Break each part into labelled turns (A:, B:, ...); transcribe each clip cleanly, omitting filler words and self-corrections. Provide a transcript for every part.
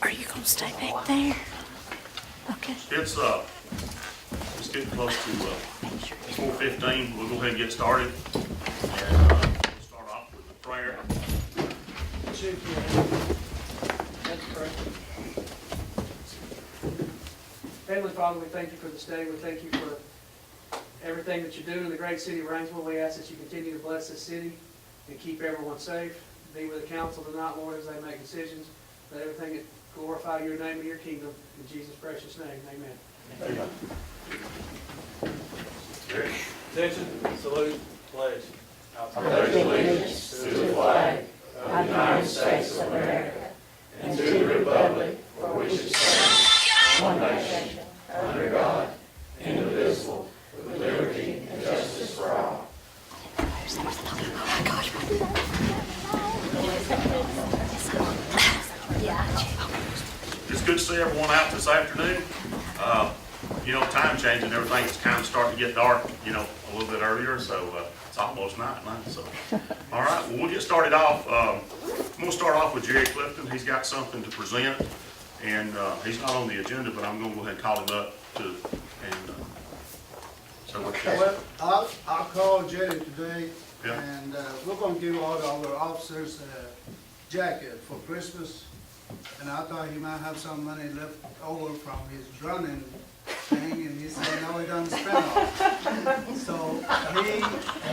A: Are you gonna stay back there? Okay.
B: It's getting close to 4:15. We'll go ahead and get started. And we'll start off with the prayer.
C: That's correct. Heavenly Father, we thank you for this day. We thank you for everything that you're doing in the great city of Rainsville. We ask that you continue to bless this city and keep everyone safe. Be with the council tonight, Lord, as they make decisions. Let everything that glorify your name and your kingdom. In Jesus' precious name, amen.
D: Attention, salute, pledge.
E: I pledge allegiance to the flag of the United States of America and to the republic for which it stands, one nation, under God, indivisible, with liberty and justice for all.
B: It's good to see everyone out this afternoon. Time change and everything's kind of starting to get dark, a little bit earlier, so it's almost night now. So, all right, well, we'll get started off. I'm going to start off with Jerry Clifton. He's got something to present, and he's not on the agenda, but I'm going to go ahead and call him up to,
F: Well, I'll call Jerry today,
B: Yeah.
F: and we're gonna give all our officers a jacket for Christmas. And I thought he might have some money left over from his running thing, and he said, no, he doesn't spend all. So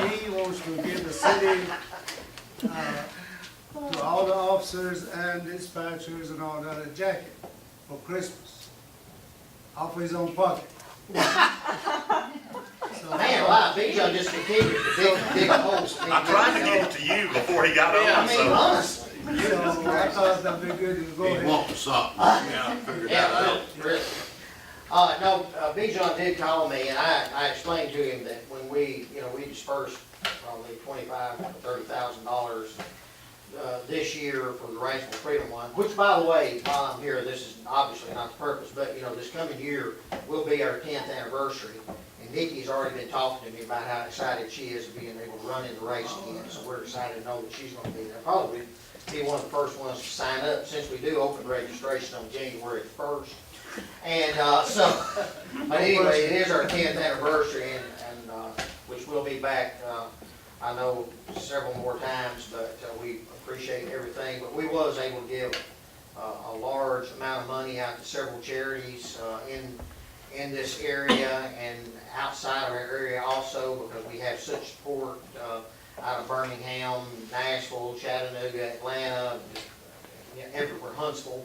F: he wants to give the city, to all the officers and dispatchers and all that, a jacket for Christmas, off his own pocket. So,
G: Man, wow, Big John just continued to dig holes.
B: I tried to get it to you before he got
G: Yeah, I
B: on,
G: mean,
B: so.
G: honestly.
F: so I thought that'd be good to go ahead.
E: something. Yeah, figured
G: Yeah, really. No, Big John did call me, and I explained to him that when we dispersed probably $25,000 to $30,000 this year for the Rainsville Freedom One, which, by the way, while I'm here, this is obviously not the purpose, but, this coming year will be our 10th anniversary. And Nikki's already been talking to me about how excited she is of being able to run in the race again, so we're excited to know that she's gonna be there. Probably be one of the first ones to sign up, since we do open registration on January 1st. And, but anyway, it is our 10th anniversary, and which we'll be back, I know several more times, but we appreciate everything. But we was able to give a large amount of money out to several charities in this area and outside of our area also, because we have such support out of Birmingham, Nashville, Chattanooga, Atlanta, everywhere, Huntsville.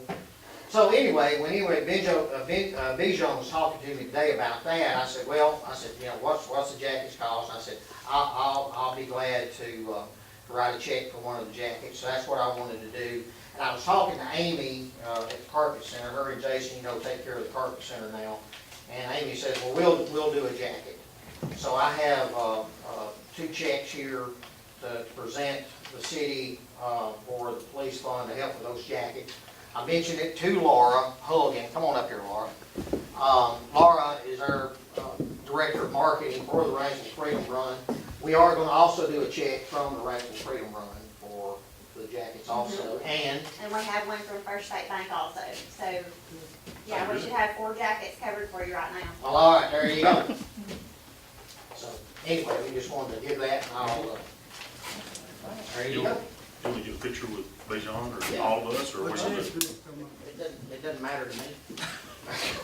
G: So anyway, Bijan was talking to me today about that. I said, what's the jackets cost? I said, I'll be glad to write a check for one of the jackets. So that's what I wanted to do. And I was talking to Amy at the Carpet Center. Her and Jason, take care of the Carpet Center now. And Amy said, well, we'll do a jacket. So I have 2 checks here to present the city for the police fund to help with those jackets. I mentioned it to Laura Hulligan. Come on up here, Laura. Laura is our Director of Marketing for the Rainsville Freedom Run. We are going to also do a check from the Rainsville Freedom Run for the jackets also. And
H: we have one from First State Bank also. So, yeah, we should have 4 jackets covered for you right now.
G: well, all right, there you go. So anyway, we just wanted to give that, and I'll, there you go.
B: You want to get a picture with Bijan or
G: Yeah.
B: all of us, or
F: What
B: what
F: changed
B: is it?
F: this time?
G: It doesn't matter to me.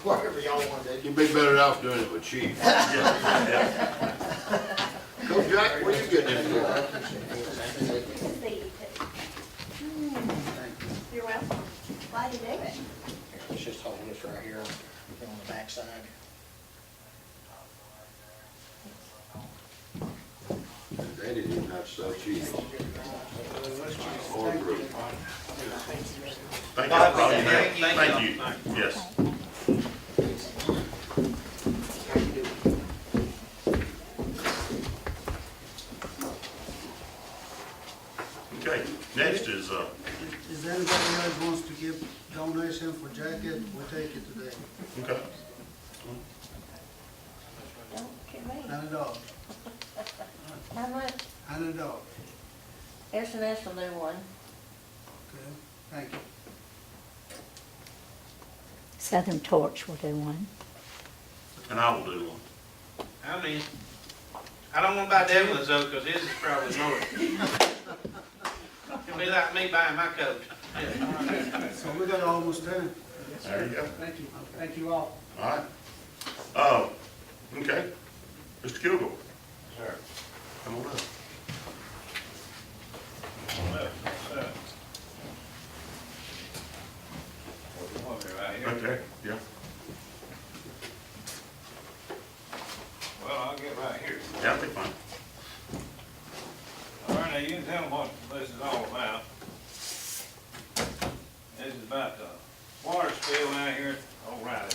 G: Whatever y'all want to do.
E: You'd be better off doing it with Chief.
B: Yeah.
E: Go Jack, what are you getting into?
H: Good to see you too. You're welcome. Glad to do it.
G: Let's just hold this right here on the back side.
E: They didn't even have to sell cheese. Or fruit.
B: Thank you for all you have. Thank you. Yes. Okay, next is,
F: Is anybody else wants to give donation for jacket? We'll take it today.
B: okay.
A: Don't get me.
F: $100.
A: How much?
F: $100.
A: S&S will do one.
F: Okay, thank you.
A: Southern Torch will do one.
B: And I will do one.
D: I mean, I don't want to buy Devlin's though, because his is probably more. It'll be like me buying my coat.
F: So we got almost done.
B: There you go.
C: Thank you all.
B: All right. Okay. Mr. Kilgore,
D: Sir.
B: come on up. Right there, yeah.
D: Well, I'll get right here.
B: Yeah, that'll be fine.
D: All right, now you can tell them what this is all about. This is about the water spill out here at O'Reilly's.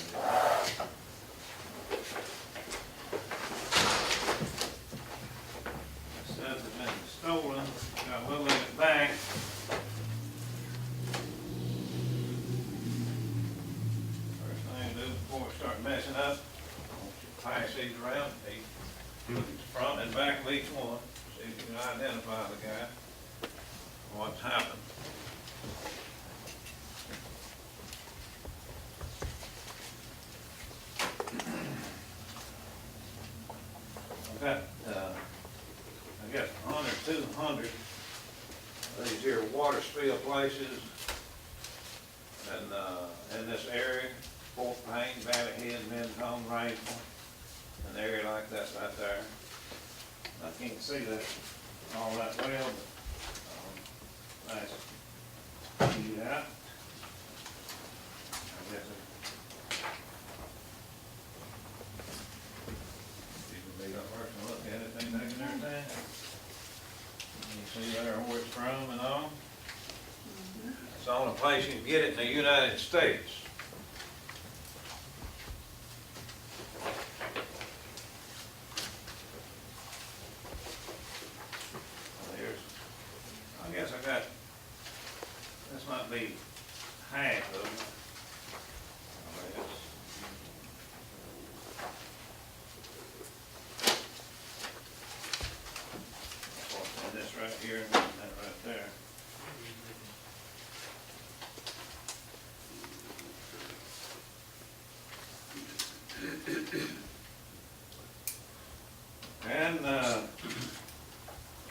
D: Stuff that's been stolen, got a little of it back. First thing to do before we start messing up, I want you to pass these around, look at the front and back of each one, see if you can identify the guy, what's happened. I've got, I guess 100, 200 of these here water spill places and in this area, Fort Payne, Valley Head, Mentone, Rainsville, an area like that right there. I can't see that all that well, but nice view out. I guess you can be up first and look at it, they taking their time. You see there where it's from and all. It's the only place you can get it in the United States. Here's, I guess I got, this might be half of them. And this right here and that right there. And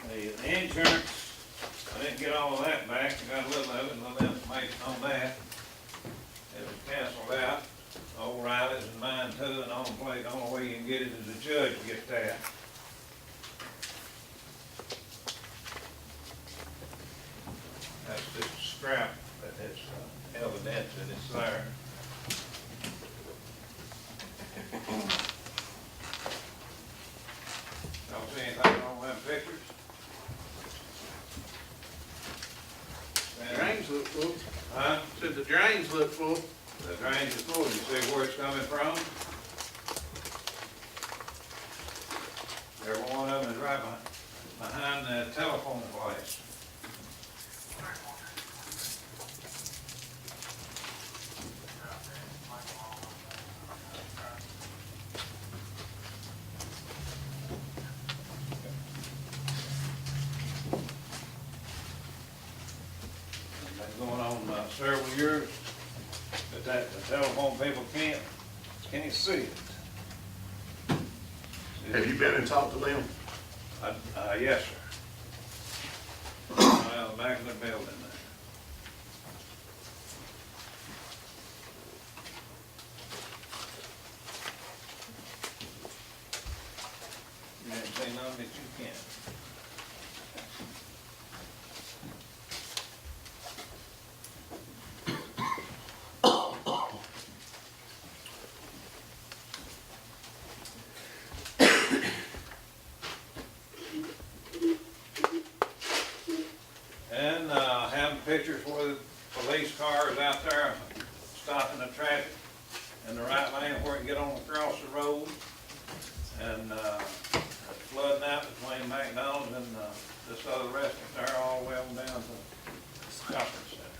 D: the insurance, I didn't get all of that back. I got a little of it, a little information on that. It was canceled out. O'Reilly's and mine too, and the only way you can get it is the judge gets that. That's just a scrap, but it's evidence that it's there. Don't see anything on them pictures?
I: Drains look full.
D: Huh?
I: Said the drains look full.
D: The drains is full, you see where it's coming from? Every one of them is right behind the telephone place. Been going on several years, but the telephone people can't see it.
B: Have you been and talked to them?
D: Yes, sir. Well, back in the building there. You didn't say none that you can't. And having pictures where the police car is out there stopping the traffic in the right lane where it can get on across the road. And flooding out between McDonald's and this other restaurant there all the way on down to the shopping center.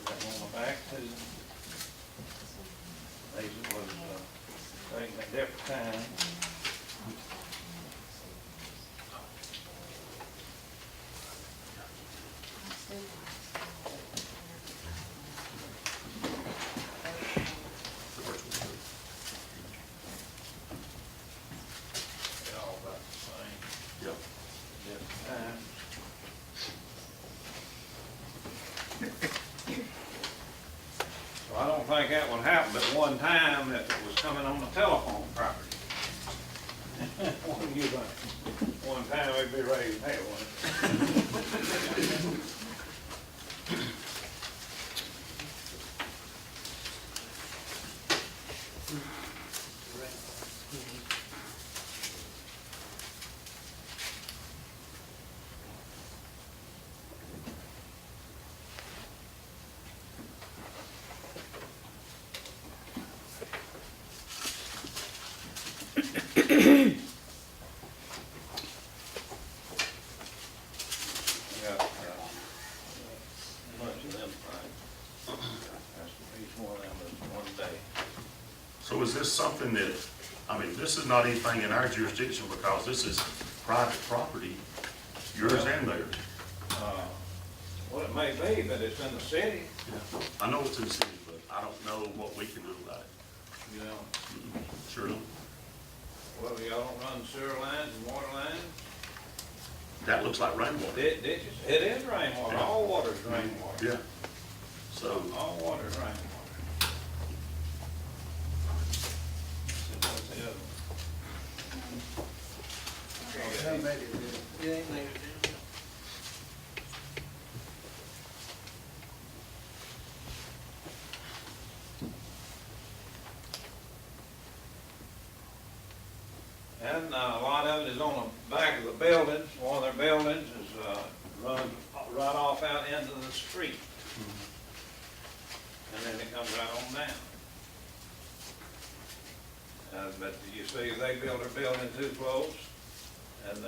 D: That on the back too. These was taken at different times. think that would happen but one time if it was coming on the telephone property. What do you think? One time we'd be ready to pay one. Got, much of them, right? That's each one of them is one day.
B: So is this something that, I mean, this is not anything in our jurisdiction because this is private property, yours and theirs.
D: Well, it may be, but it's in the city,
B: I know it's in the city, but I don't know what we can do about it.
D: you know.
B: Sure don't.
D: Well, y'all don't run sewer lines and water lines?
B: That looks like rainwater.
D: It is rainwater, all water's rainwater.
B: Yeah. So,
D: All water's rainwater. So what's the other one?
F: Yeah, maybe it is.
D: And a lot of it is on the back of the buildings. One of their buildings is, runs right off out into the street. And then it comes right on down. But you see, they built their building too close. And,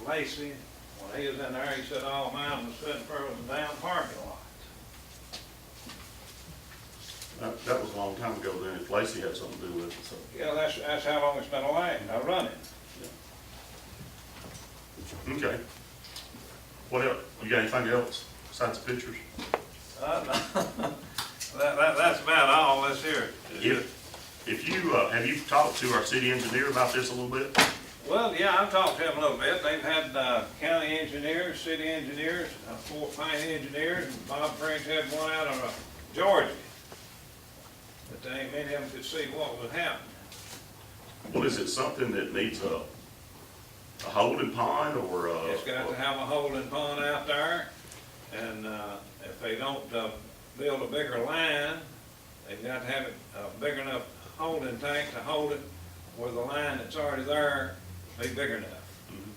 D: Lacy, when he was in there, he said all mine was sitting frozen down parking lot.
B: that was a long time ago then, if Lacey had something to do with it, so.
D: Yeah, that's how long it's been running.
B: Okay. What else? You got anything else besides the pictures?
D: That's about all this here.
B: If you, have you talked to our city engineer about this a little bit?
D: Well, yeah, I've talked to them a little bit. They've had county engineers, city engineers, Fort Payne engineers, and Bob French had one out of Georgia. But they ain't many of them could see what was happening.
B: Well, is it something that needs a holding pond or a?
D: It's got to have a holding pond out there, and if they don't build a bigger line, they've got to have a big enough holding tank to hold it where the line that's already there be big enough.
B: Mhm.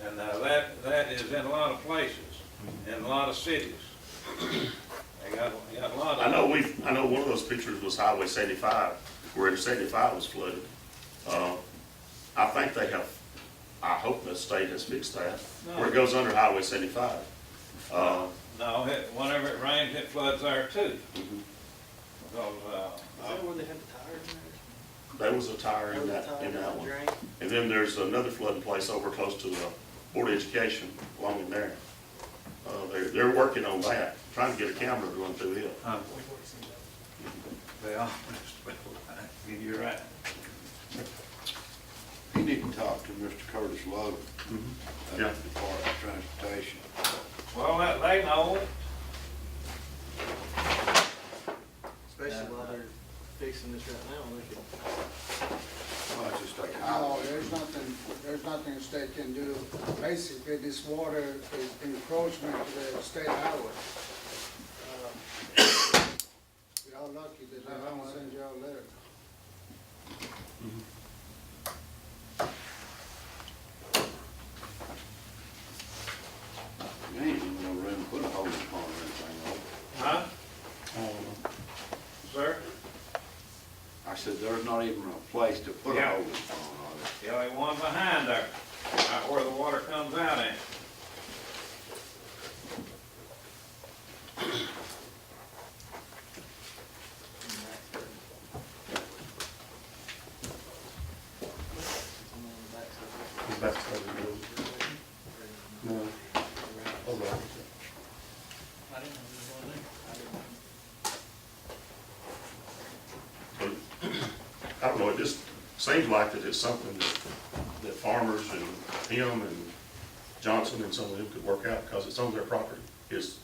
D: And that is in a lot of places, in a lot of cities. They got a lot of.
B: I know one of those pictures was Highway 75, where 75 was flooded. I think they have, I hope the state has fixed that, where it goes under Highway 75.
D: No, whenever it rains, it floods there too.
B: Mhm.
D: Because,
C: Is that where they have the tires in there?
B: There was a tire in that one. And then there's another flooding place over close to the Board of Education along in there. They're working on that, trying to get a camera to run through it.
D: they all, you're right.
I: You need to talk to Mr. Curtis Lowe,
B: Yeah.
I: at the Department of Transportation.
D: Well, they know.
C: Especially while they're fixing this right now, look at.
I: Well, it's just like
F: No,
I: highway.
F: there's nothing the state can do. Basically, this water is encroachment to the state highway. Y'all lucky that I haven't sent y'all a letter.
I: You ain't even no room to put a holding pond or anything on it.
D: Huh? Sir?
I: I said, there's not even a place to put a
D: Yeah.
I: holding pond on it.
D: Yeah, they one behind there, right where the water comes out in.
B: No. Hold on. I don't know, it just seems like that it's something that farmers and him and Johnson and some of them could work out because it's on their property. It's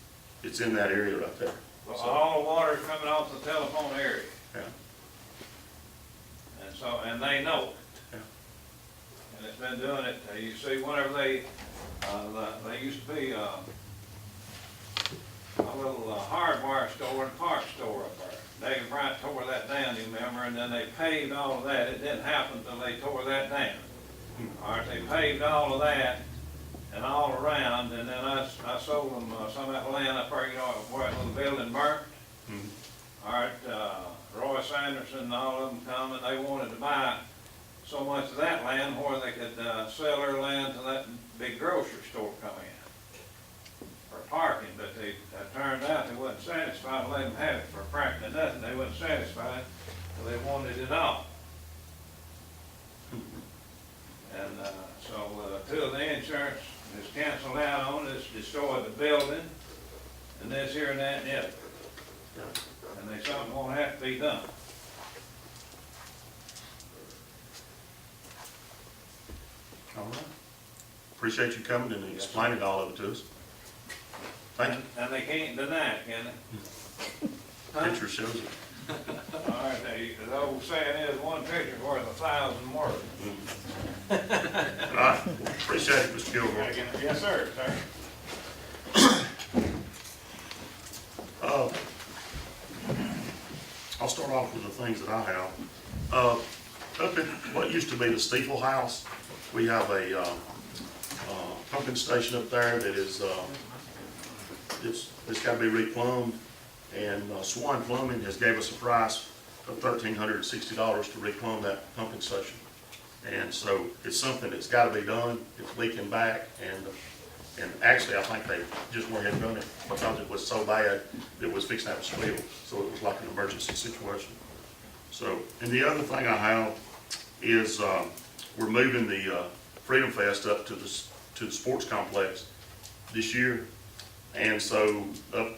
B: it's in that area right there.
D: Well,
B: So,
D: all the water's coming off the telephone area,
B: yeah,
D: and so, and they know it.
B: Yeah.
D: And it's been doing it, you see, whenever they used to be, a little hardware store and parts store up there. Dave Bryant tore that down, you remember, and then they paved all of that. It didn't happen until they tore that down. All right, they paved all of that and all around, and then I sold them some of that land up there, you know, where that little building burnt.
B: Mhm.
D: All right, Roy Sanderson and all of them come, and they wanted to buy so much of that land where they could sell their land to that big grocery store come in for parking, but they, it turned out they wasn't satisfied to let them have it for practically nothing. They wasn't satisfied, so they wanted it all. And so till the insurance is canceled out on it, it's destroyed the building, and this here and that and the other. And there's something gonna have to be done.
B: all right. Appreciate you coming and explaining all of it to us. Thank you.
D: And they can't deny it, can they?
B: Picture shows it.
D: All right, the old saying is, one picture's worth 1,000 words.
B: All right, appreciate it, Mr. Kilgore.
D: Yes, sir,
B: I'll start off with the things that I have. Up at what used to be the Steeple House, we have a pumping station up there that is, it's got to be replumbed, and Swan Plumbing has gave us a price of $1,360 to replumb that pumping station. And so it's something that's got to be done. It's leaking back, and actually I think they just went ahead and done it because it was so bad it was fixing to have a spill. So it was like an emergency situation. So, and the other thing I have is we're moving the Freedom Fest up to the sports complex this year. And so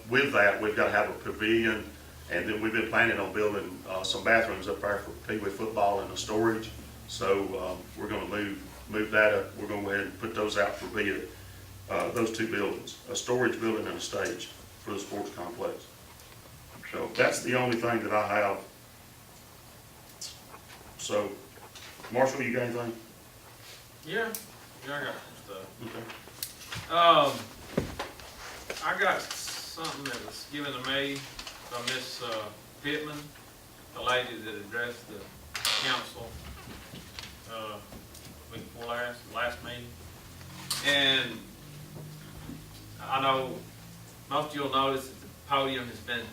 B: with that, we've got to have a pavilion, and then we've been planning on building some bathrooms up there for Pee Wee football and a storage. So we're going to move that up. We're going to go ahead and put those out for bid, those two buildings, a storage building and a stage for the sports complex. So that's the only thing that I have. So, Marshall, you got anything?
J: Yeah, I got some stuff.
B: Okay.
J: I got something that was given to me by Miss Pittman, the lady that addressed the council week before last meeting. And I know most of you'll notice that the podium has been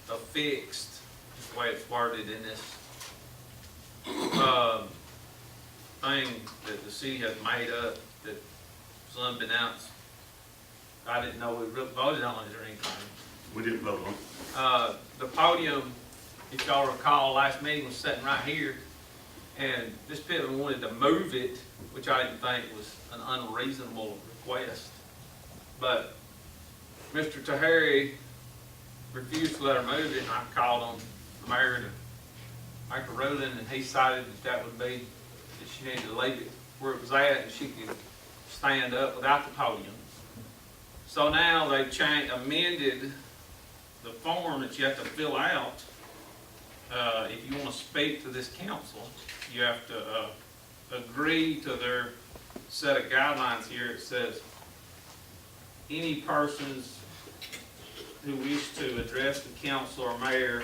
J: affixed, just the way it's worded in this thing that the city has made up that's unbeknownst. I didn't know we really voted on it or anything.
B: We didn't vote on it.
J: The podium, if y'all recall, last meeting was sitting right here, and Ms. Pittman wanted to move it, which I didn't think was an unreasonable request. But Mr. Tahari refused to let her move it, and I called on the mayor to make a ruling, and he decided that would be, that she needed to leave it where it was at, and she could stand up without the podium. So now they've amended the form that you have to fill out. If you want to speak to this council, you have to agree to their set of guidelines here. It says, any persons who wish to address the council or mayor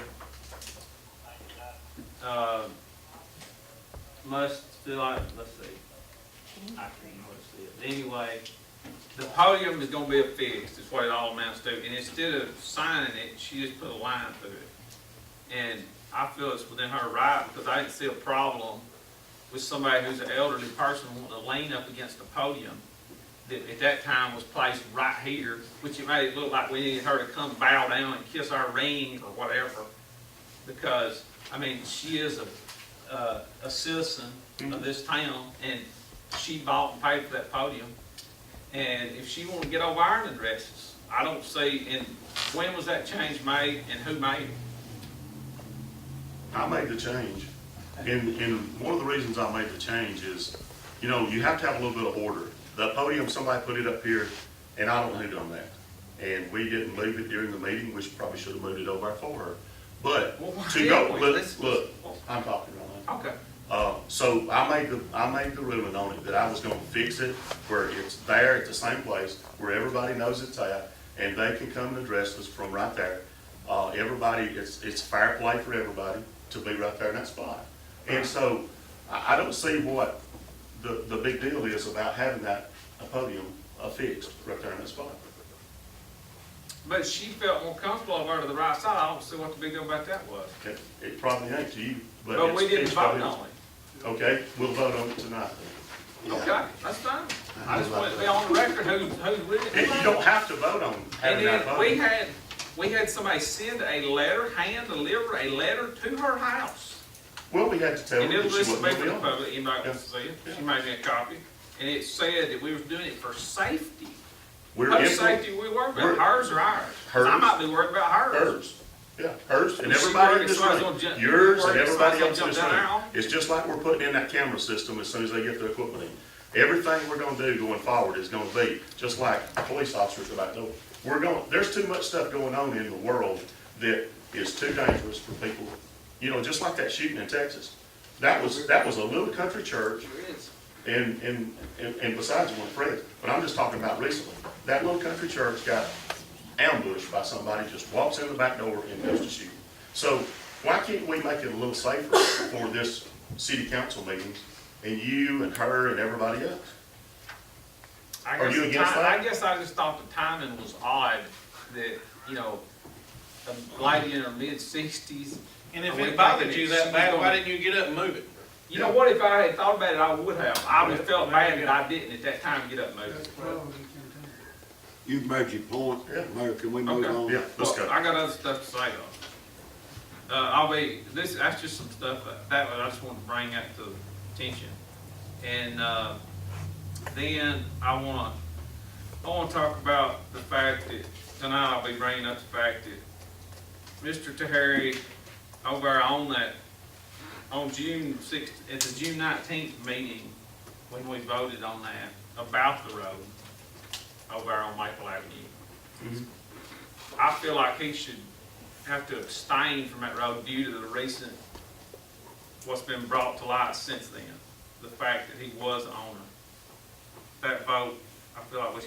J: must fill out, let's see, I can't really see it. Anyway, the podium is going to be affixed, is what it all amounts to. And instead of signing it, she just put a line through it. And I feel it's within her right, because I didn't see a problem with somebody who's an elderly person wanting to lean up against the podium that at that time was placed right here, which it made it look like we needed her to come bow down and kiss our ring or whatever. Because, I mean, she is a citizen of this town, and she bought and paid for that podium. And if she want to get over iron addresses, I don't see, and when was that change made and who made it?
B: I made the change. And one of the reasons I made the change is, you know, you have to have a little bit of order. The podium, somebody put it up here, and I don't know who done that. and we didn't move it during the meeting, we probably should have moved it over for her. But
J: Well, why
B: to go,
J: didn't we?
B: look,
J: Let's-
B: look, I'm talking right now.
J: Okay.
B: So I made the ruling on it that I was gonna fix it where it's there at the same place, where everybody knows it's at, and they can come and address us from right there. Everybody, it's fair play for everybody to be right there in that spot. And so I don't see what the big deal is about having that podium fixed right there in that spot.
J: But she felt more comfortable over to the right side. I don't see what the big deal about that was.
B: It probably ain't to you, but
J: But
B: it's
J: we didn't
B: fixed
J: vote
B: right
J: on
B: here.
J: it.
B: Okay, we'll vote on it tonight.
J: Okay, that's fine. I just want to be on the record who's with it.
B: And you don't have to vote on
J: And
B: having that
J: then
B: podium.
J: we had somebody send a letter, hand deliver a letter to her house.
B: Well, we had to tell her
J: And
B: that
J: it'll
B: she
J: list
B: wasn't
J: me for
B: gonna
J: the
B: be on.
J: public, anybody wants to see it. She made me a copy. And it said that we was doing it for safety.
B: We're
J: Whose
B: in-
J: safety we worried
B: we're-
J: about, hers or ours? 'Cause I
B: Hers.
J: might be worried about hers.
B: Hers, yeah, hers and
J: Is she
B: everybody
J: worried
B: in this
J: somebody's
B: room,
J: gonna jump-
B: yours and
J: worried
B: everybody
J: somebody's
B: else in this
J: gonna jump
B: room.
J: down?
B: It's just like we're putting in that camera system as soon as they get their equipment in. Everything we're gonna do going forward is gonna be just like police officers about doing. There's too much stuff going on in the world that is too dangerous for people, you know, just like that shooting in Texas. That was a little country church.
J: Sure is.
B: And besides one Fred, but I'm just talking about recently, that little country church got ambushed by somebody, just walks in the back door and goes to shoot. So why can't we make it a little safer for this city council meetings and you and her and everybody else? Are you against that?
J: I guess I just thought the timing was odd that, you know, a lady in her mid-60s.
D: And if
J: we
D: it bothered
J: thinking
D: you
J: that
D: that bad,
J: she's
D: why
J: gonna-
D: didn't you get up and move it?
J: You know what, if I had thought about it, I would have. I would have felt bad that I didn't at that time get up and move
F: That's
J: it.
F: the problem, you can't tell.
I: You've made your point,
B: Yeah.
I: Mayor, can we move
J: Okay.
I: on?
B: Yeah, let's
J: Well,
B: go.
J: I got other stuff to say though. That's just some stuff that I just want to bring up to attention. And, then I wanna talk about the fact that, tonight I'll be bringing up the fact that Mr. Tahari over on June 6th, at the June 19th meeting, when we voted on that, about the road over on Maple Avenue. I feel like he should have to abstain from that road due to the recent, what's been brought to light since then. The fact that he was the owner. That vote, I feel like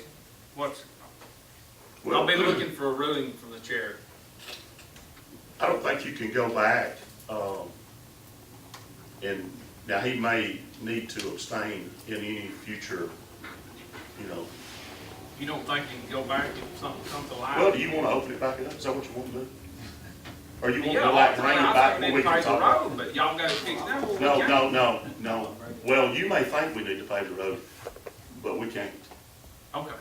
J: I'll be looking for a ruling from the chair.
B: I don't think you can go back, and now he may need to abstain in any future, you know.
J: You don't think you can go back if something comes to light?
B: Well, do you wanna open it back up? Is that what you want to do? Or you want
J: Yeah,
B: to like bring it
J: I
B: back
J: think
B: where
J: we
B: we
J: need to
B: can
J: pave the
B: talk about it?
J: road, but y'all got it fixed now, well, we
B: No,
J: can't.
B: no. Well, you may think we need to pave the road, but we can't.
J: Okay.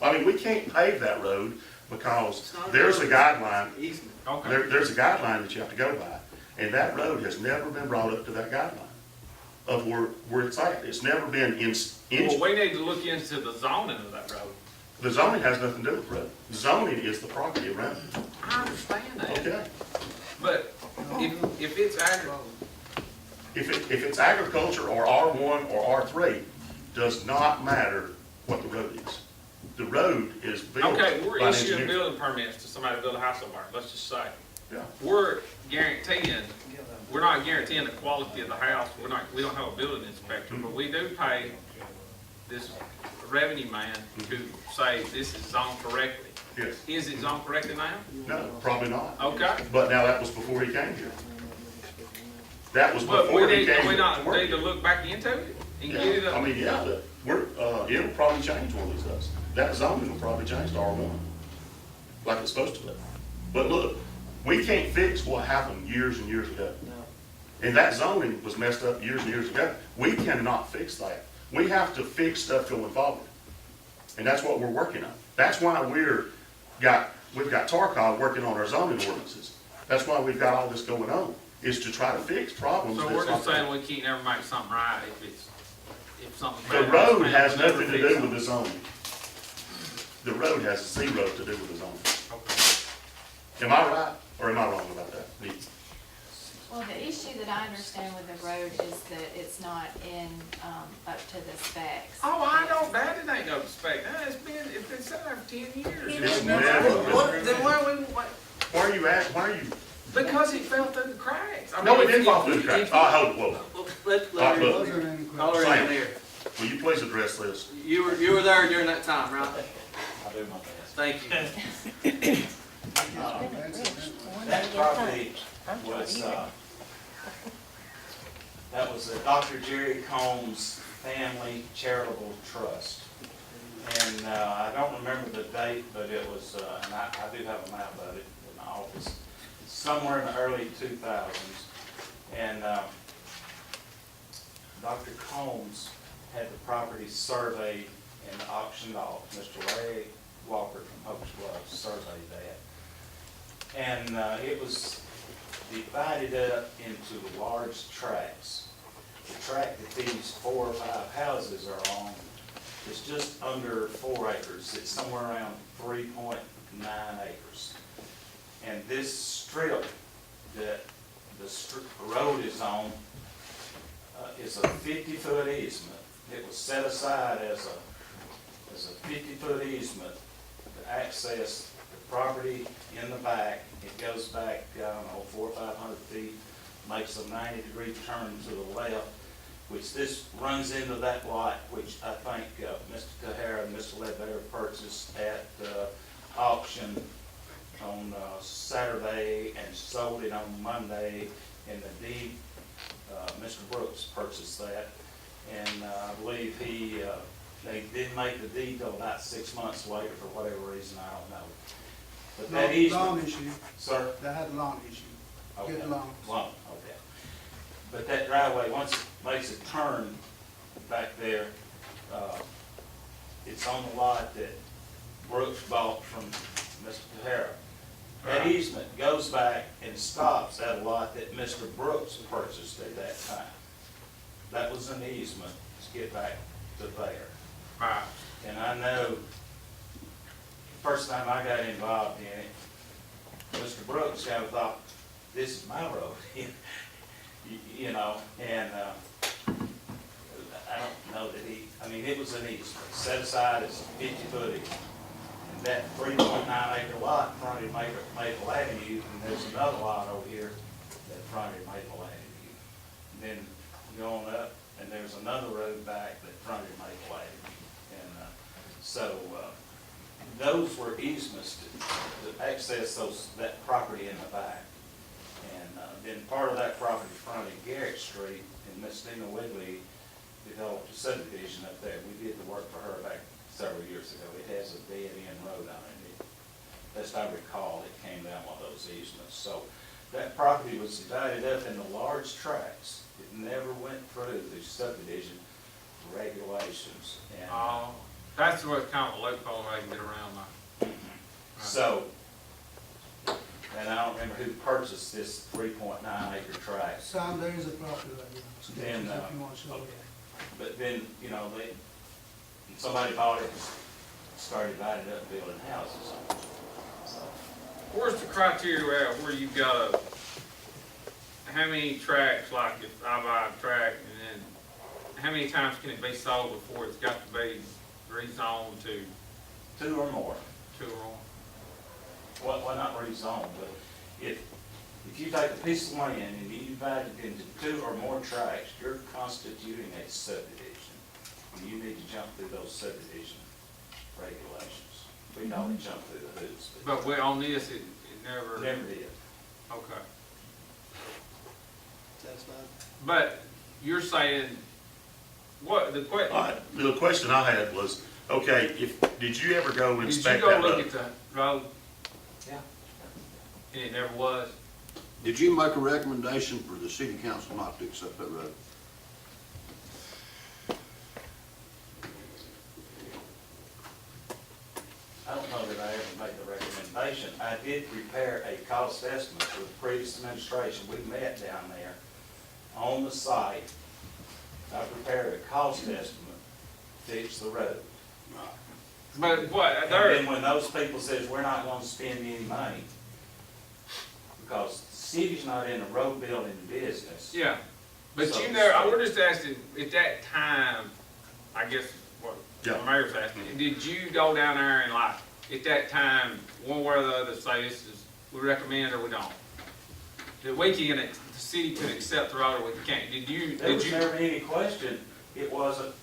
B: I mean, we can't pave that road because there's a guideline,
J: Okay.
B: there's a guideline that you have to go by. And that road has never been brought up to that guideline of where it's at. It's never been
J: Well, we need to look into the zoning of that road.
B: the zoning has nothing to do with the road. Zoning is the property around it.
J: I understand that,
B: Okay?
J: but if it's
B: If it's agriculture or R1 or R3, does not matter what the road is. The road is built by
J: okay,
B: an
J: we're issuing
B: engineer.
J: building permits to somebody to build a house over there, let's just say.
B: Yeah.
J: We're not guaranteeing the quality of the house, we don't have a building inspector, but we do pay this revenue man to say this is zoned correctly.
B: Yes.
J: Is it zoned correctly now?
B: No, probably not.
J: Okay,
B: But now that was before he came here. That was
J: but
B: before he came
J: we
B: here
J: not
B: to work
J: need to
B: here.
J: look back into it and get it
B: Yeah,
J: up?
B: I mean, yeah, it'll probably change one of these days. That zoning will probably change to R1, like it's supposed to be. But look, we can't fix what happened years and years ago. And that zoning was messed up years and years ago. We cannot fix that. We have to fix stuff going forward. And that's what we're working on. That's why we've got Tarkov working on our zoning ordinances. That's why we've got all this going on, is to try to fix problems.
J: So
B: that's
J: we're just
B: not-
J: saying we can't never make something right if something
B: The
J: bad
B: road
J: happens,
B: has
J: we'll never
B: nothing to
J: fix
B: do
J: it.
B: with the zoning. The road has zero to do with the zoning.
J: Okay.
B: Am I right, or am I wrong about that? Nikki?
K: Well, the issue that I understand with the road is that it's not in, up to the specs.
J: Oh, I know calm down, it ain't no spec, it's been sitting there for 10 years.
B: It's never,
J: Then why we,
B: where are you at, where are you?
J: because it fell through the cracks. I
B: No,
J: mean,
B: it didn't
J: if-
B: fall through the
J: if-
B: cracks.
J: if-
B: Oh, hold it, whoa.
J: Let
B: All right,
J: Larry,
B: look.
F: Those are any
J: call
F: questions.
J: her engineer.
B: Will you please address this?
J: You were there during that time, right?
I: I do my best.
J: Thank you.
A: That
L: property was, that was the Dr. Jerry Combs Family Charitable Trust. And I don't remember the date, but it was, and I do have a map of it in my office, somewhere in the early 2000s. And Dr. Combs had the property surveyed and auctioned off. Mr. Larry Walker from Oaks Bluff surveyed that. And it was divided up into large tracts. The tract that these 4 or 5 houses are on is just under 4 acres. It's somewhere around 3.9 acres. And this strip that the road is on is a 50-foot easement. It was set aside as a 50-foot easement to access the property in the back. It goes back, I don't know, 400 or 500 feet, makes a 90-degree turn to the left, which this runs into that lot, which I think Mr. Tahara and Mr. Ledbetter purchased at auction on Saturday and sold it on Monday. And the deed, Mr. Brooks purchased that, and I believe they didn't make the deed till about 6 months later for whatever reason, I don't know. But that
F: Long
L: easement,
F: issue,
L: sir.
F: they had a long issue.
L: Okay.
F: Good long.
L: Long, okay. But that driveway, once it makes a turn back there, it's on the lot that Brooks bought from Mr. Tahara. That easement goes back and stops at a lot that Mr. Brooks purchased at that time. That was an easement to get back to there.
J: Right.
L: And I know, the first time I got involved in it, Mr. Brooks kind of thought, this is my road, you know, and I don't know that it was an easement, set aside as a 50-foot easement. And that 3.9 acre lot fronted Maple Avenue, and there's another lot over here that fronted Maple Avenue. And then you go on up, and there's another road back that fronted Maple Avenue. And so those were easements to access that property in the back. And then part of that property fronted Garrett Street, and Miss Dina Wigley developed a subdivision up there. We did the work for her back several years ago. It has a dead-end road on it. Best I recall, it came down one of those easements. So that property was divided up into large tracts. It never went through the subdivision regulations. And
J: That's what kind of loophole I can get around that.
L: so, and I don't remember who purchased this 3.9 acre tract.
F: Sam, there is a property right here. So
L: Then,
F: if you want to show it.
L: But then, somebody bought it, started dividing it up, and building houses on it. So,
J: Where's the criteria at where you've got how many tracks, like if I buy a tract, and then how many times can it be sold before it's got to be rezoned to
L: 2 or more.
J: 2 or more?
L: Well, not rezoned, but if you take a piece of land and you divide it into 2 or more tracts, you're constituting a subdivision. And you need to jump through those subdivision regulations. We know we jump through the hoops,
J: But on this, it never.
L: never did.
J: Okay.
F: Satisfied?
J: But you're saying, what, the question,
B: All right, the question I had was, okay, did you ever go
J: did you
B: inspect
J: go
B: that
J: look
B: road?
J: at the road,
L: Yeah.
J: and it never was?
I: Did you make a recommendation for the city council not to accept that road?
L: I don't know that I ever made the recommendation. I did prepare a cost estimate for the previous administration. We met down there on the site. I prepared a cost estimate to fix the road.
J: But what,
L: And
J: there,
L: then when those people says, we're not gonna spend any money, because the city's not in the road building business.
J: yeah, but
L: So-
J: you know, we're just asking, at that time, I guess, what
B: Yeah.
J: the mayor's asking, did you go down there and like, at that time, one way or the other, say this is, we recommend or we don't? The weekend, the city could accept the road or we can't.
L: There was never any question, it wasn't,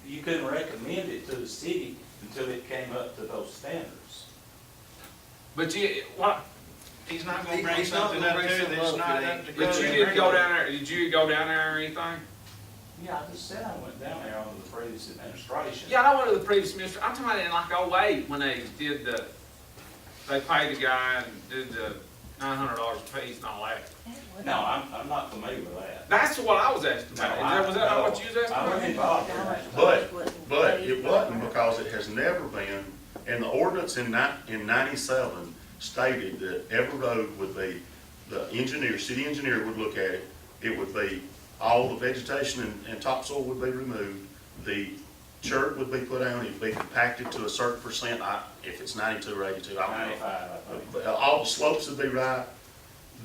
L: you couldn't recommend it to the city until it came up to those standards.
J: But you, what,
D: He's not gonna bring something up there that's not up to code.
J: but you didn't go down there, did you go down there or anything?
L: Yeah, I just said I went down there under the previous administration.
J: Yeah, I went to the previous minister, I'm talking about in like '08 when they did they paid the guy and did the $900 apiece and all that.
L: No, I'm not familiar with that.
J: That's what I was asking about. Was that not what you was asking
L: I
J: about?
L: wasn't involved in that.
B: But it wasn't because it has never been, and the ordinance in 97 stated that every road would be, the engineer, city engineer would look at it, it would be, all the vegetation and topsoil would be removed, the chert would be put down, it'd be compacted to a certain percent, if it's 92 or 82, I don't know.
L: 95, I think.
B: But all the slopes would be right,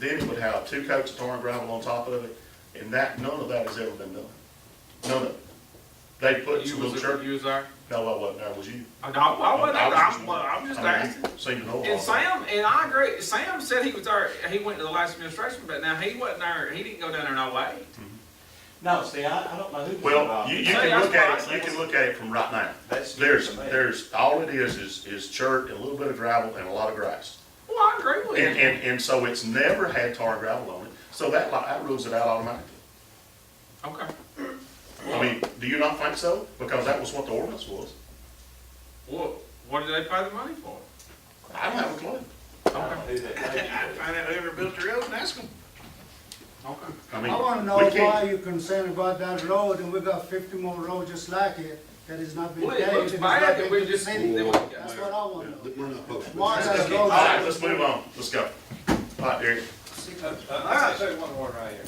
B: then it would have 2 coats of tar and gravel on top of it, and none of that has ever been done. None of it. They put
J: You
B: some
J: was,
B: little chert,
J: you was there?
B: no, I wasn't there, was you?
J: I wasn't there. I'm just
B: I mean,
J: asking.
B: you seem to know all
J: And
B: that.
J: Sam, and I agree, Sam said he was there, he went to the last administration, but now he wasn't there, he didn't go down there no way.
L: No, see, I don't know who was
B: Well,
L: involved.
B: you
J: Say,
B: can
J: that's
B: look at
J: fine.
B: it, you can look at it from right now.
L: That's
B: There's,
L: news to me.
B: there's, all it is chert and a little bit of gravel and a lot of grass.
J: Well, I agree with you.
B: And so it's never had tar and gravel on it, so that rules it out automatically.
J: Okay.
B: I mean, do you not think so? Because that was what the ordinance was.
J: Well, what did they pay the money for?
B: I don't have a clue.
L: I don't know who that lady
D: I'd
L: was.
D: find out whoever built the road and ask them.
J: Okay.
B: I mean,
F: I wanna know
B: we
F: why
B: can't,
F: you're concerned about that road, and we got 50 more roads just like it, that is not being
J: Well,
F: paved.
J: it looks
F: and it's
J: bad
F: not
J: that
F: being
J: we
F: to the
J: just,
F: city.
J: that we
F: That's what I wanna know.
I: We're not supposed to.
F: Why is that road?
B: all right, let's move on, let's go. All right, Derek.
D: I'll say one word right here.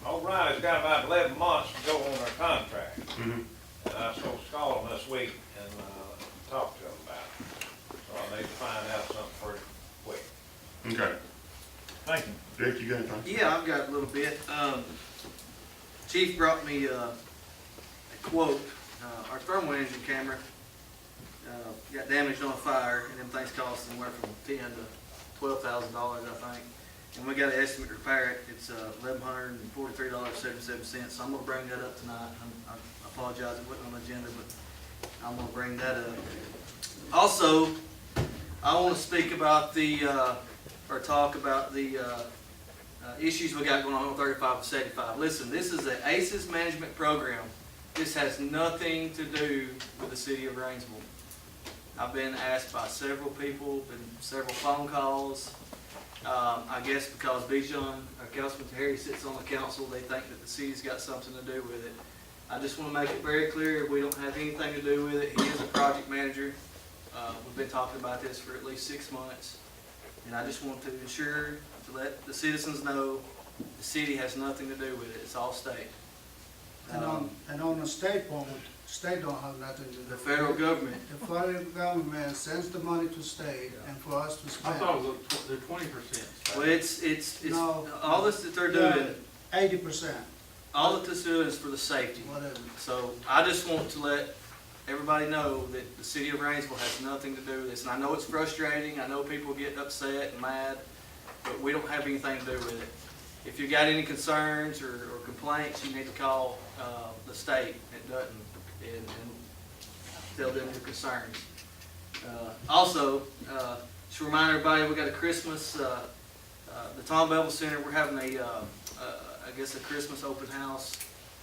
D: O'Reilly's got about 11 months to go on their contract.
B: Mhm.
D: And I'm supposed to call them this week and talk to them about it. So I need to find out something pretty quick.
B: Okay.
D: Thank you.
B: Derek, you got anything?
M: Yeah, I've got a little bit. Chief brought me a quote. Our thermal engine camera got damaged on a fire, and them things cost anywhere from $10,000 to $12,000, I think. And we got an estimate to repair it. It's $1,143.77. So I'm gonna bring that up tonight. I apologize, it wasn't on the agenda, but I'm gonna bring that up. Also, I want to speak about or talk about the issues we got going on 35 and 75. Listen, this is an ACES management program. This has nothing to do with the city of Rainsville. I've been asked by several people, been several phone calls. I guess because Bijan, or Councilman Harry sits on the council, they think that the city's got something to do with it. I just want to make it very clear, we don't have anything to do with it. He is a project manager. We've been talking about this for at least 6 months. And I just want to ensure, to let the citizens know, the city has nothing to do with it. It's all state.
F: And on the state point, state don't have nothing to do.
M: The federal government.
F: The federal government sends the money to state and for us to
J: I
F: spend.
J: thought it was the 20%.
M: Well, it's,
F: No.
M: all this that they're doing,
F: 80%,
M: all that this doing is for the safety.
F: whatever.
M: So I just want to let everybody know that the city of Rainsville has nothing to do with this. And I know it's frustrating, I know people get upset and mad, but we don't have anything to do with it. If you got any concerns or complaints, you need to call the state at Dutton and tell them your concerns. Also, just remind everybody, we got a Christmas, the Tom Bevel Center, we're having I guess a Christmas open house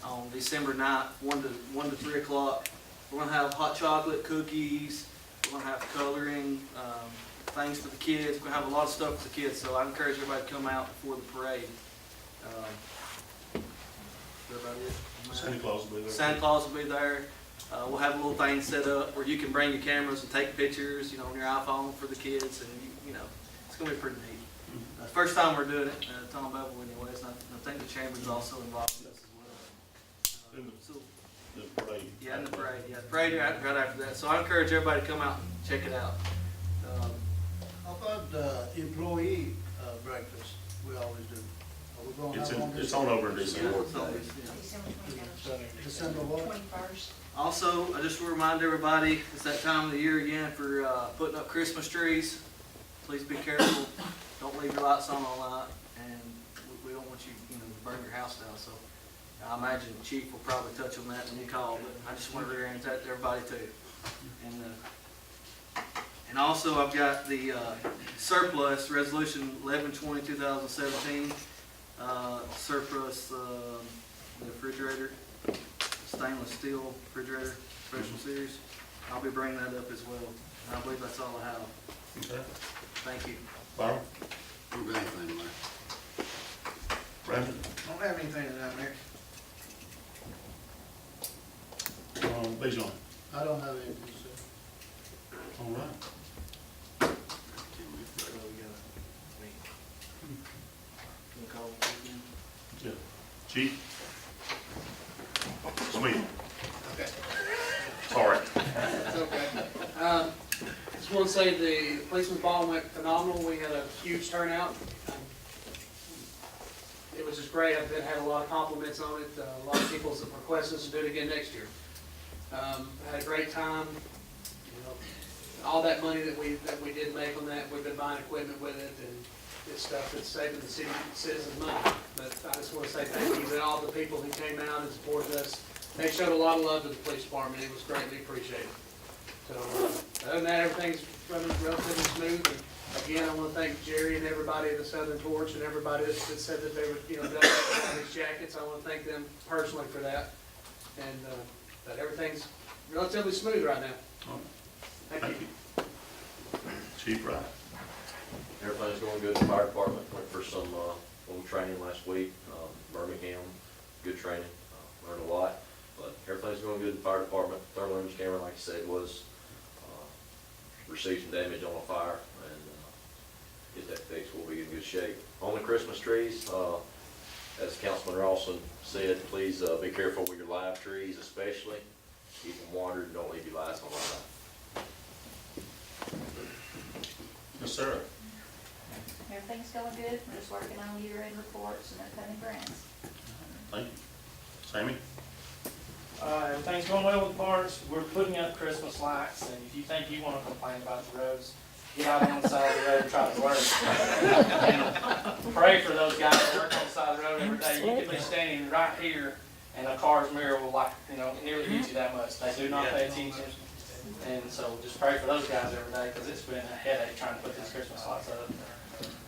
M: on December 9th, 1 to 3 o'clock. We're gonna have hot chocolate, cookies, we're gonna have coloring, things for the kids. We're gonna have a lot of stuff for the kids, so I encourage everybody to come out before the parade. Is that about it?
B: Santa Claus will be there.
M: Santa Claus will be there. We'll have a little thing set up where you can bring your cameras and take pictures, on your iPhone for the kids, and it's gonna be pretty neat. First time we're doing it, Tom Bevel anyways, and I think the chamber's also involved in this as well. So,
B: The parade.
M: yeah, and the parade, parade right after that. So I encourage everybody to come out and check it out.
F: How about the employee breakfast we always do? Are we're gonna
B: It's
F: have
B: in,
F: one
B: it's on over in December.
F: December what?
H: 21st.
M: Also, I just want to remind everybody, it's that time of the year again for putting up Christmas trees. Please be careful. Don't leave your lights on all night, and we don't want you, to burn your house down. So I imagine the chief will probably touch on that when you call, but I just want to reiterate that to everybody too. And also, I've got the surplus, Resolution 11/20/2017, surplus the refrigerator, stainless steel refrigerator, special series. I'll be bringing that up as well. And I believe that's all I have.
B: Okay.
M: Thank you.
B: Byron?
I: Don't got anything, Mayor.
B: Brandon?
M: Don't have anything down there.
B: Bijan?
F: I don't have anything to say.
B: All right. Yeah. Chief? Smith?
C: Okay.
B: Sorry.
C: It's okay. Just want to say the policeman's ball went phenomenal. We had a huge turnout. It was just great. I've had a lot of compliments on it. A lot of people have requested us to do it again next year. I had a great time. All that money that we did make on that, we've been buying equipment with it, and it's stuff that's saving the citizens money. But I just want to say thank you to all the people who came out and supported us. They showed a lot of love to the police department. It was greatly appreciated. So other than that, everything's running relatively smooth. And again, I want to thank Jerry and everybody at the Southern Torch and everybody that said that they would, donate these jackets. I want to thank them personally for that. And that everything's relatively smooth right now. Thank you.
B: Chief Wright?
N: Everything's going good in the fire department. Went for some little training last week, Birmingham, good training, learned a lot. But everything's going good in the fire department. Thermal image camera, like I said, was received some damage on a fire, and get that fixed. We'll be in good shape. On the Christmas trees, as Councilman Rawson said, please be careful with your live trees, especially. Keep them watered and don't leave your lights on live.
B: Yes, sir.
H: Everything's going good. We're just working on year-end reports and upcoming grants.
B: Thank you. Sammy?
O: Everything's going well with parks. We're putting up Christmas lights, and if you think you want to complain about the roads, get out on the side of the road and try to work. And pray for those guys that work on the side of the road every day. You could be standing right here, and a car's mirror will nearly hit you that much. They do not pay attention. And so just pray for those guys every day, because it's been a headache trying to put these Christmas lights up.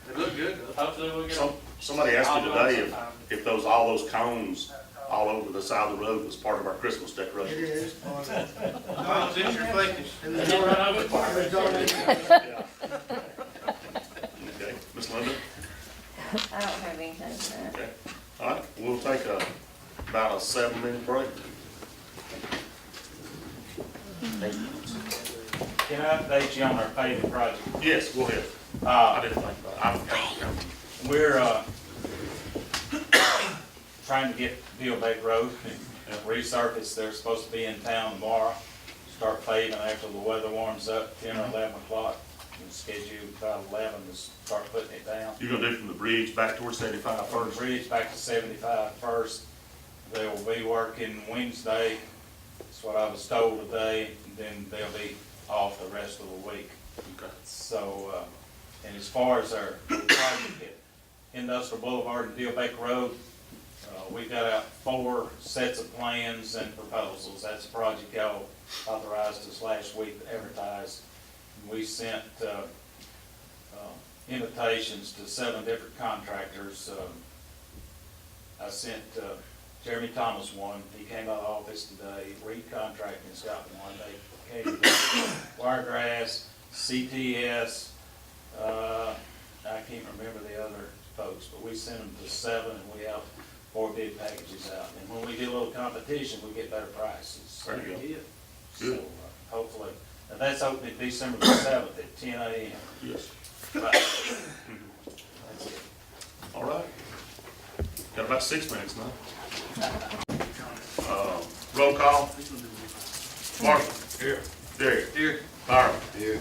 M: They look good.
O: Hopefully we'll get
B: Somebody asked me today if all those cones all over the side of the road was part of our Christmas
F: It
B: decoration.
F: is part of it.
M: Oh, it's reflected.
F: And
O: They didn't run over the fire.
F: it was donated.
B: Yeah. Okay, Ms. Linda?
A: I don't have anything to say.
B: Okay. All right, we'll take about a 7-minute break.
L: Can I update you on our paving project?
B: Yes, go ahead. I didn't think about it.
L: We're trying to get Deal Lake Road resurfaced. They're supposed to be in town tomorrow. Start paving after the weather warms up, 10 or 11 o'clock. And scheduled about 11 to start putting it down.
B: You're gonna do from the bridge back towards 75
L: From the
B: first?
L: bridge back to 75 first. They will be working Wednesday. That's what I was told today. And then they'll be off the rest of the week.
B: Okay.
L: So, and as far as our project at Industrial Boulevard and Deal Baker Road, we got out 4 sets of plans and proposals. That's a project y'all authorized us last week to advertise. We sent invitations to 7 different contractors. I sent Jeremy Thomas one. He came out of the office today. Reed Contracting's got one. They came to Wiregrass, CTS, I can't remember the other folks, but we sent them to 7, and we have 4 bid packages out. And when we get a little competition, we get better prices.
B: There you go.
L: So
B: Good.
L: hopefully, and that's opening December the 7th at 10 a.m.
B: Yes.
L: Right. That's it.
B: All right. Got about 6 minutes now. Roll call. Marshall. Here. Derek.
M: Here.
B: Byron.
I: Here.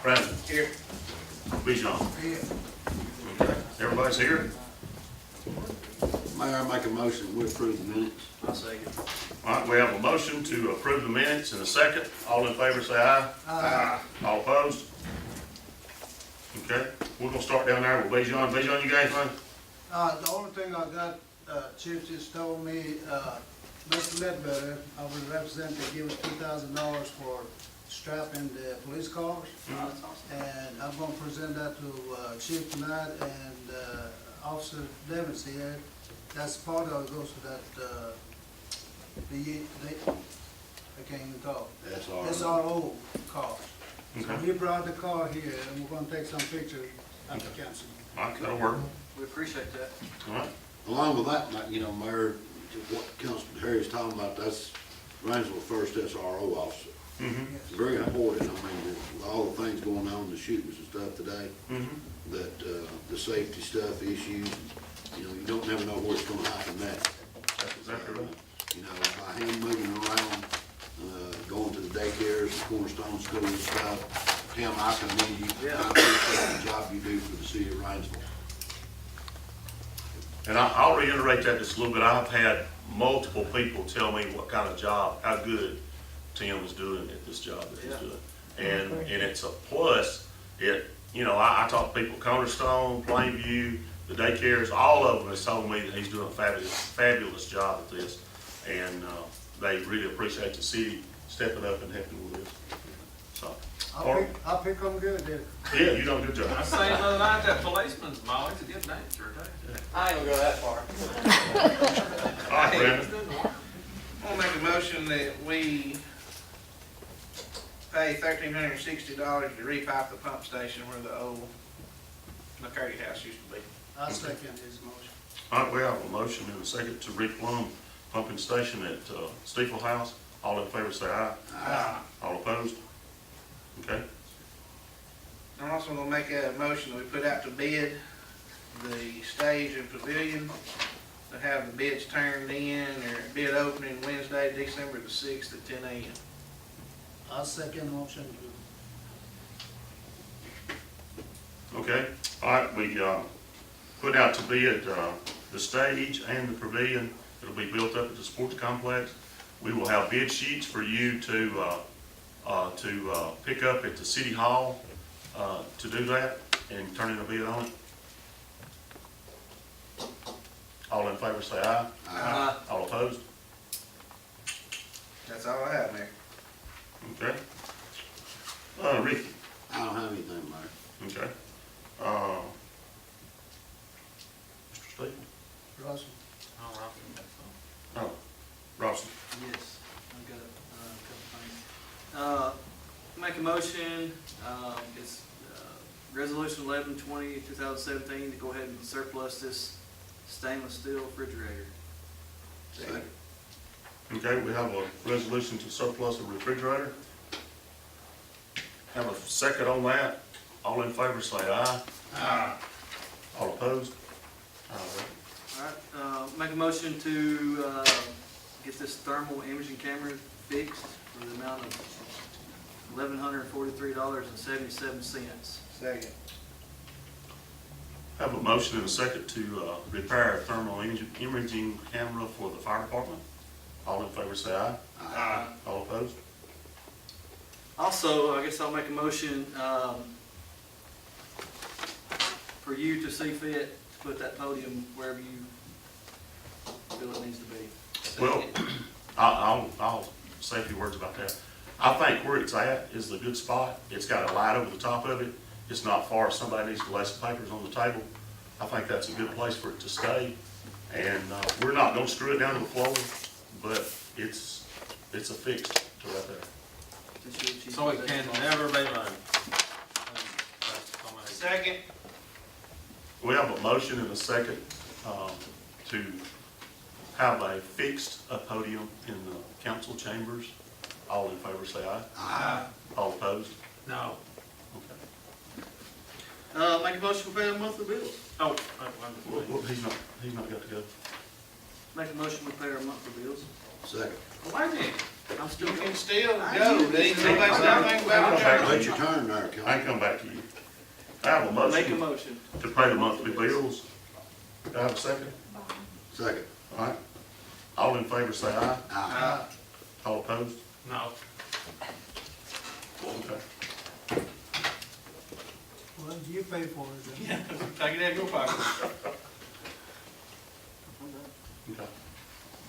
B: Brandon.
C: Here.
B: Bijan.
F: Yeah.
B: Okay. Everybody's here?
I: Mayor, I make a motion, we approve the minutes.
M: I'll second.
B: All right, we have a motion to approve the minutes in a second. All in favor, say aye.
F: Aye.
B: All opposed? Okay, we're gonna start down there with Bijan. Bijan, you got anything?
F: The only thing I got, Chief just told me, Mr. Ledbetter, I will represent, they give us $2,000 for strapping the police cars. And I'm gonna present that to, Chief tonight, and, Officer Devens here. That's part of it, goes to that, I can't even talk. SRO cars. So
B: Okay,
F: he brought the car here, and we're gonna take some pictures at the council.
B: all right, that'll work.
M: We appreciate that.
B: All right,
I: Along with that, you know, Mayor, what Councilman Harry's talking about, that's Rainsville first SRO officer.
B: mm-hmm,
I: Very important, I mean, with all the things going on, the shootings and stuff today,
B: mm-hmm,
I: that, the safety stuff, issues, you know, you don't never know where it's gonna happen next.
B: that's exactly right.
I: You know, by him moving around, going to the daycares, the Cornerstone School and stuff, Tim, I commend you.
M: Yeah.
I: I appreciate the job you do for the city of Rainsville.
B: And I'll reiterate that just a little bit. I've had multiple people tell me what kind of job, how good Tim is doing at this job that he's doing. And it's a plus. You know, I talk to people, Cornerstone, Plainview, the daycares, all of them has told me that he's doing a fabulous job at this. And, they really appreciate the city stepping up and helping with this. So,
F: I'll pick them good there.
B: yeah, you done a good job.
J: I was saying the other night, that policeman's always a good dancer, too.
M: I ain't gonna go that far.
B: All right, Brandon.
D: I'll make a motion that we pay $1,360 to repipe the pump station where the old McCurdy house used to be.
F: I'll second his motion.
B: All right, we have a motion and a second to replumb pumping station at Steeple House. All in favor say aye.
D: Aye.
B: All opposed? Okay.
D: I'm also gonna make a motion that we put out to bid the stage and pavilion, to have the bids turned in, or bid opening Wednesday, December the 6th at 10 a.m.
F: I'll second the motion.
B: Okay, all right, we put out to bid the stage and the pavilion. It'll be built up at the sports complex. We will have bid sheets for you to pick up at the city hall to do that and turn in a bid on it. All in favor say aye.
M: Aye.
B: All opposed?
D: That's all I have, Mayor.
B: Okay. Ricky?
I: I don't have anything, Mayor.
B: Okay. Mr. Stevens?
F: Russell.
J: All right.
B: Oh, Rawson.
M: Yes, I've got a couple things. Make a motion, it's Resolution 11/20/2017 to go ahead and surplus this stainless steel refrigerator.
I: Second.
B: Okay, we have a resolution to surplus a refrigerator. Have a second on that. All in favor say aye.
D: Aye.
B: All opposed? All
M: All right, make a motion to get this thermal imaging camera fixed for the amount of $1,143.77.
D: Second.
B: Have a motion and a second to repair a thermal imaging camera for the fire department. All in favor say aye.
D: Aye.
B: All opposed?
M: Also, I guess I'll make a motion for you to see fit to put that podium wherever you feel it needs to be.
B: Well, I'll say a few words about that. I think where it's at is the good spot. It's got a light over the top of it. It's not far if somebody needs to lay some papers on the table. I think that's a good place for it to stay. And we're not gonna screw it down to the floor, but it's a fix to right there.
J: So it can never be moved.
D: Second.
B: We have a motion and a second to have a fixed podium in the council chambers. All in favor say aye.
D: Aye.
B: All opposed?
J: No.
B: Okay.
M: Make a motion to pay the monthly bills.
J: Oh,
B: Well, he's not got to go.
M: Make a motion to pay our monthly bills.
I: Second.
J: wait a minute.
M: I'm still
D: You
M: going.
D: can still go. They ain't nobody said anything about it.
I: Wait your turn there,
B: I
I: Kelly.
B: come back to you. I have a
M: Make a
B: motion
M: motion.
B: to pay the monthly bills. Do I have a second?
I: Second.
B: All right. All in favor say aye.
I: Aye.
B: All opposed?
J: No.
B: Okay.
F: Well, you pay for it then.
M: Take it out of your pocket.
B: Okay.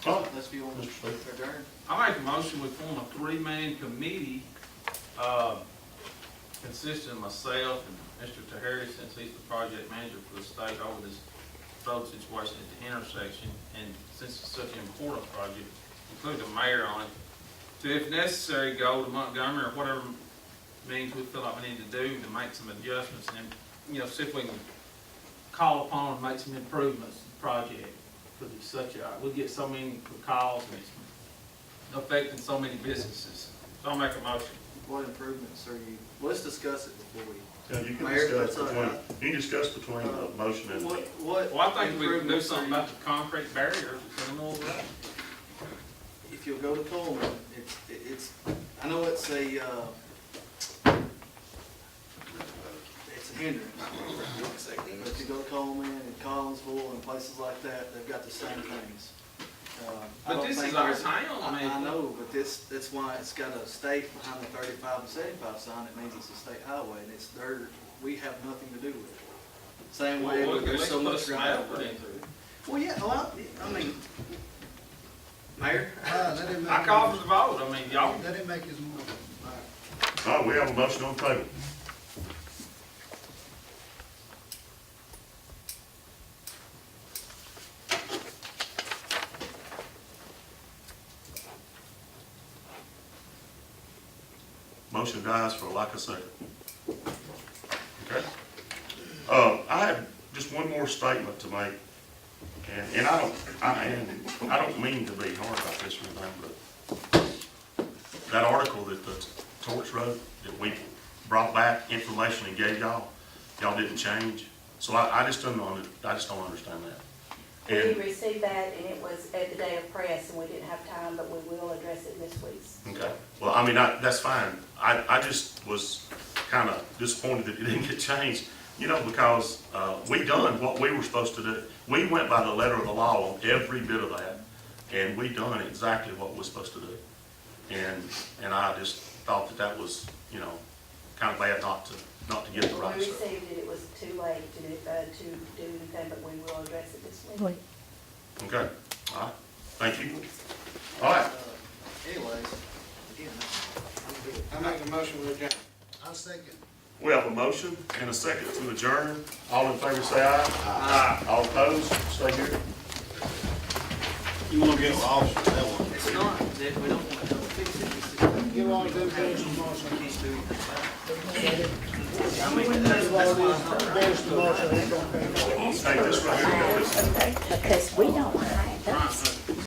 B: All right.
M: Unless you want
B: Mr.
M: to
B: Steve.
M: adjourn.
J: I make a motion we form a three-man committee, consisting of myself and Mr. Tahari, since he's the project manager for the state over this road situation at the intersection, and since it's such an important project, include the mayor on it, to, if necessary, go to Montgomery or whatever means we feel like we need to do to make some adjustments and, see if we can call upon and make some improvements to the project. Because it's such a, we get so many calls and it's affecting so many businesses. So I'll make a motion.
M: What improvements are you, let's discuss it before we.
B: Yeah, you can
M: Mayor,
B: discuss
M: that's all
B: between,
M: right.
B: you can discuss between the motion and.
M: What
J: Well, I think we can do
M: improvements are
J: something
M: you-
J: about the concrete barriers that's in the middle of the road.
M: If you'll go to Coleman, it's, I know it's a hindrance. But if you go to Coleman and Collinsville and places like that, they've got the same things. I
J: But
M: don't
J: this
M: think
J: is our
M: there's-
J: town, I mean.
M: I know, but that's why it's got a state behind the 35 and 75 sign. It means it's a state highway, and it's there, we have nothing to do with it. Same way,
J: Well,
M: there's so much
J: some
M: right
J: effort
M: away.
J: into it.
M: Well, yeah, well, I mean, Mayor?
F: Let him make
J: I call for the vote, I mean, y'all,
F: Let him make his move.
B: All right, we have a motion on the table. Motion dies for lack of second. Okay. I have just one more statement to make, and I don't mean to be hard about this or anything, but that article that the Torch wrote, that we brought back information and gave y'all didn't change. So I just don't understand that.
E: We
B: And,
E: received that, and it was at the day of press, and we didn't have time, but we will address it this week's.
B: okay, well, I mean, that's fine. I just was kind of disappointed that it didn't get changed, because we done what we were supposed to do. We went by the letter of the law on every bit of that, and we done exactly what we're supposed to do. And I just thought that was, kind of bad not to get the
E: When
B: right
E: we
B: stuff.
E: received it, it was too late to do anything, but we will address it this week.
B: Okay, all right, thank you. All right,
M: Anyways, again,
F: I make a motion with adjourn. I'll second.
B: we have a motion and a second to adjourn. All in favor say aye. Aye. All opposed, stay here.
I: You wanna get lost with that one?
M: it's not, that we don't want to fix it.
F: You want to do finish the
M: We
F: motion?
M: can't do anything about it. I mean, that's why I'm not.
F: Finish the motion, he gonna pay.
B: Hey, this right here,
E: Because we don't have those.